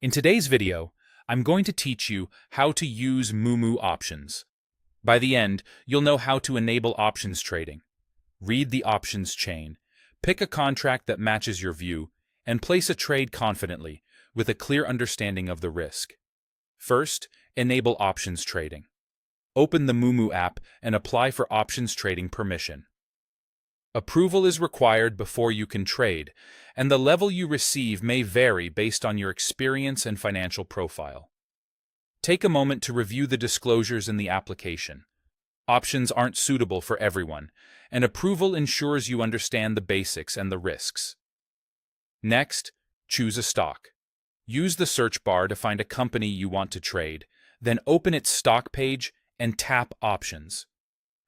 In today's video, I'm going to teach you how to use Moomoo Options. By the end, you'll know how to enable options trading, read the options chain, pick a contract that matches your view, and place a trade confidently with a clear understanding of the risk. First, enable options trading. Open the Moomoo app and apply for options trading permission. Approval is required before you can trade, and the level you receive may vary based on your experience and financial profile. Take a moment to review the disclosures in the application. Options aren't suitable for everyone, and approval ensures you understand the basics and the risks. Next, choose a stock. Use the search bar to find a company you want to trade, then open its stock page and tap Options.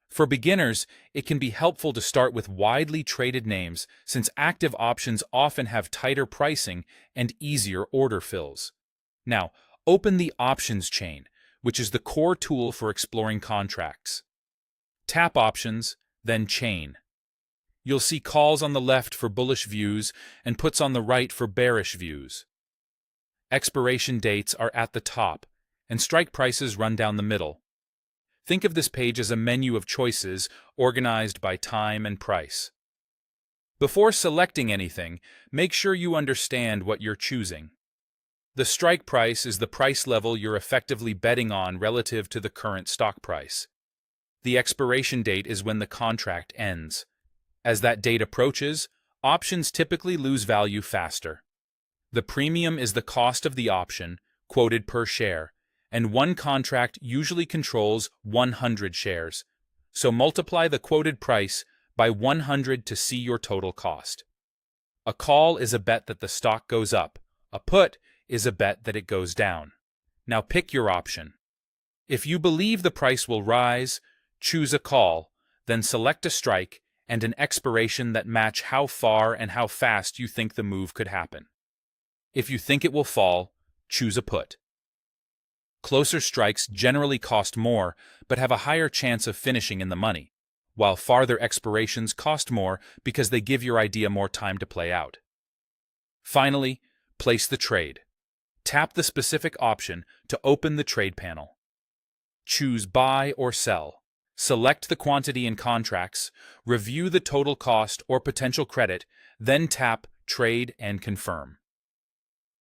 For beginners, it can be helpful to start with widely traded names since active options often have tighter pricing and easier order fills. Now, open the options chain, which is the core tool for exploring contracts. Tap Options, then Chain. You'll see calls on the left for bullish views and puts on the right for bearish views. Expiration dates are at the top, and strike prices run down the middle. Think of this page as a menu of choices organized by time and price. Before selecting anything, make sure you understand what you're choosing. The strike price is the price level you're effectively betting on relative to the current stock price. The expiration date is when the contract ends. As that date approaches, options typically lose value faster. The premium is the cost of the option, quoted per share, and one contract usually controls 100 shares, so multiply the quoted price by 100 to see your total cost. A call is a bet that the stock goes up. A put is a bet that it goes down. Now pick your option. If you believe the price will rise, choose a call, then select a strike and an expiration that match how far and how fast you think the move could happen. If you think it will fall, choose a put. Closer strikes generally cost more but have a higher chance of finishing in the money, while farther expirations cost more because they give your idea more time to play out. Finally, place the trade. Tap the specific option to open the trade panel. Choose Buy or Sell. Select the quantity in contracts, review the total cost or potential credit, then tap Trade and Confirm.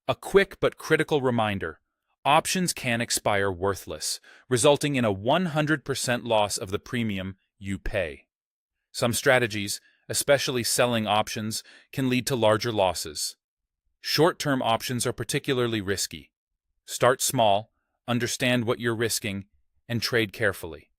A quick but critical reminder: options can expire worthless, resulting in a 100% loss of the premium you pay. Some strategies, especially selling options, can lead to larger losses. Short-term options are particularly risky. Start small, understand what you're risking, and trade carefully.